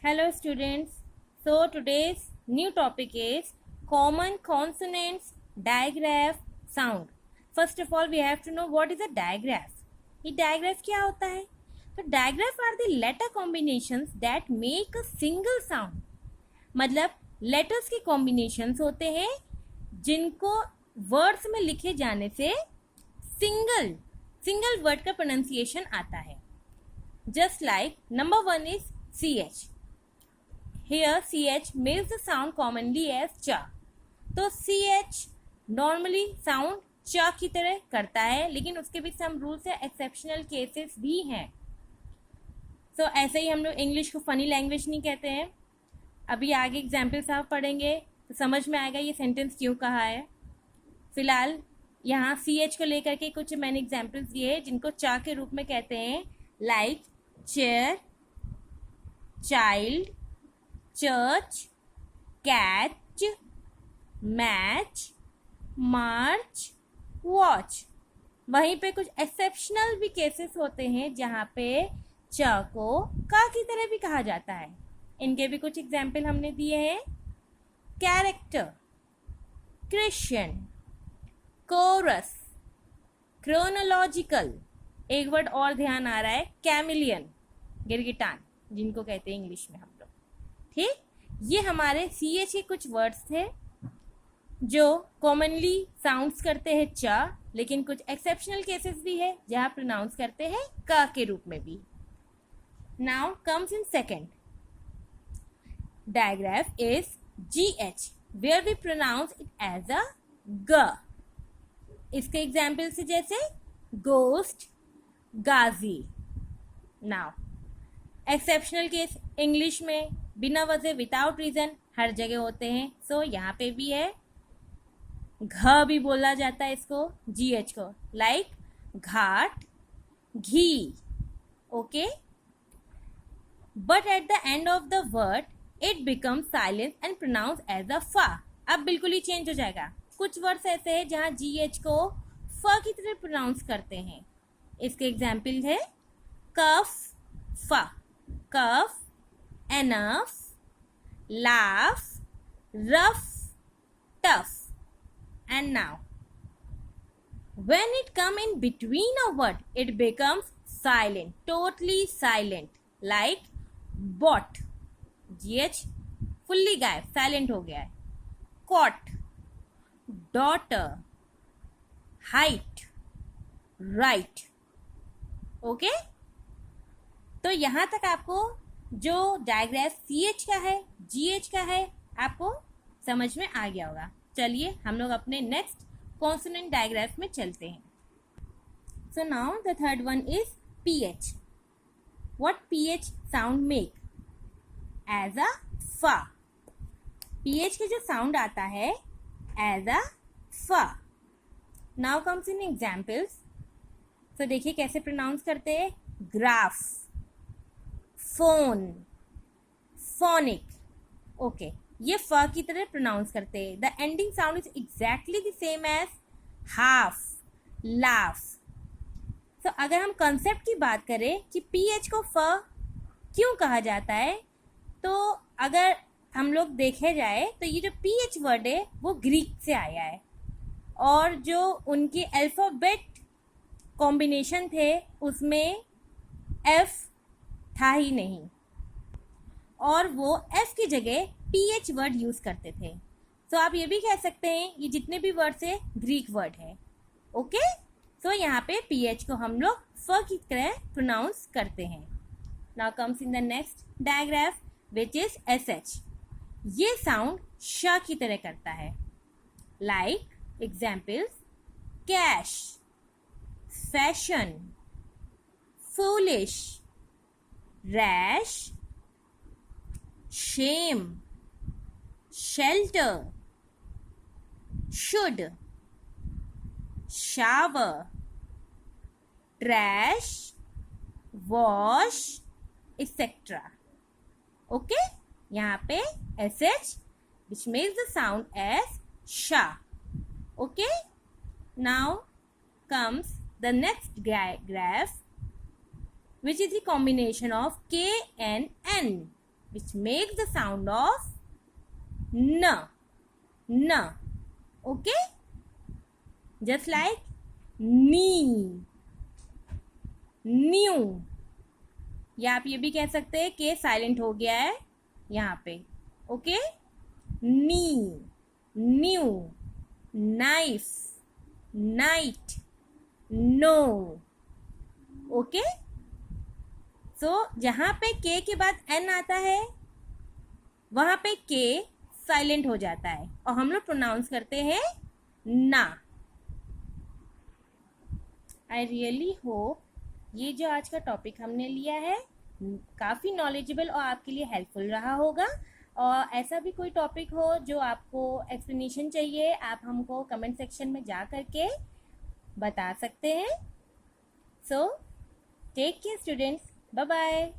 Hello students. So today's new topic is common consonants, digraph, sound. First of all we have to know what is a digraph. ये digraph क्या होता है? तो digraph are the letter combinations that make a single sound. मतलब letters के combinations होते हैं जिनको words में लिखे जाने से single word का pronunciation आता है. Just like number 1 is CH. Here CH makes the sound commonly as cha. तो CH normally sound cha की तरह करता है, लेकिन उसके भी some rules है, exceptional cases भी हैं. So ऐसे ही हम लोग इंग्लिश को फनी लैंग्वेज नहीं कहते हैं. अभी आगे एग्जाम्पल्स आप पढ़ेंगे तो समझ में आएगा ये सेंटेंस क्यों कहा है. फिलहाल यहाँ CH को लेकर के कुछ मैंने एग्जाम्पल्स दिए हैं जिनको चा के रूप में कहते हैं, like chair, child, church, catch, match, march, watch. वहीं पे कुछ एक्सेप्शनल भी केसेस होते हैं जहाँ पे च को का की तरह भी कहा जाता है. इनके भी कुछ एग्जाम्पल हमने दिए हैं. Character, Christian, chorus, chronological. एक वर्ड और ध्यान आ रहा है, कैमिलियन, गिरगिटान जिनको कहते हैं इंग्लिश में हम लोग. ठीक, ये हमारे CH के कुछ वर्ड्स थे जो कॉमनली साउंड्स करते हैं चा, लेकिन कुछ एक्सेप्शनल केसेस भी है जहाँ प्रोनाउंस करते हैं का के रूप में भी. Now comes in second. Digraph is GH where we pronounce it as a ग. इसके एग्जाम्पल से जैसे ghost, Ghazi. Now exceptional case English में बिना वजह विदाउट रीजन हर जगह होते हैं. सो यहाँ पे भी है, घ भी बोला जाता है इसको, GH को, like ghat, ghee. Okay, but at the end of the word it become silent and pronounce as a फा. अब बिल्कुल ही चेंज हो जाएगा. कुछ वर्ड्स ऐसे हैं जहाँ GH को फ की तरह प्रोनाउंस करते हैं. इसके एग्जाम्पल है कफ, फा, कफ, enough, laugh, rough, tough. And now when it come in between a word it becomes silent, totally silent, like bought. GH fully गायब, silent हो गया है. caught, daughter, height, right. Okay, तो यहाँ तक आपको जो डायग्राफ CH का है, GH का है, आपको समझ में आ गया होगा. चलिए हम लोग अपने नेक्स्ट कॉन्सोनेंट डायग्राफ में चलते हैं. So now the third one is PH. What PH sound make as a फा. PH के जो साउंड आता है एज अ फा. नाउ कम्स इन एग्जाम्पल्स. तो देखिए कैसे प्रोनाउंस करते हैं. Graph, phone, phonic. ओके, ये फ की तरह प्रोनाउंस करते हैं. The ending sound is exactly the same as half, laugh. तो अगर हम कंसेप्ट की बात करें कि PH को फ क्यों कहा जाता है, तो अगर हम लोग देखे जाए तो ये जो PH वर्ड है वो ग्रीक से आया है, और जो उनके अल्फाबेट कॉम्बिनेशन थे उसमें F था ही नहीं, और वो F की जगह PH वर्ड यूज करते थे. तो आप ये भी कह सकते हैं ये जितने भी वर्ड्स है ग्रीक वर्ड है. ओके, तो यहाँ पे PH को हम लोग फ की तरह प्रोनाउंस करते हैं. Now comes in the next digraph which is SH. ये साउंड श की तरह करता है. Like examples cash, fashion, foolish, rash, shame, shelter, should, shower, trash, wash, etc. Okay, यहाँ पे SH which makes the sound as sha. Okay, now comes the next graph which is the combination of K and N. which makes the sound of n. N. Okay? Just like knee, new. या आप ये भी कह सकते हैं कि silent हो गया है यहाँ पे. Okay? Knee, knew, knife, knight, know. Okay? So जहाँ पे के के बाद एन आता है वहाँ पे के साइलेंट हो जाता है और हम लोग प्रोनाउंस करते हैं ना. आई रियली होप ये जो आज का टॉपिक हमने लिया है काफ़ी नॉलेजेबल और आपके लिए हेल्पफुल रहा होगा. और ऐसा भी कोई टॉपिक हो जो आपको एक्सप्लेनेशन चाहिए, आप हमको कमेंट सेक्शन में जा करके बता सकते हैं. So take care students. Bye bye.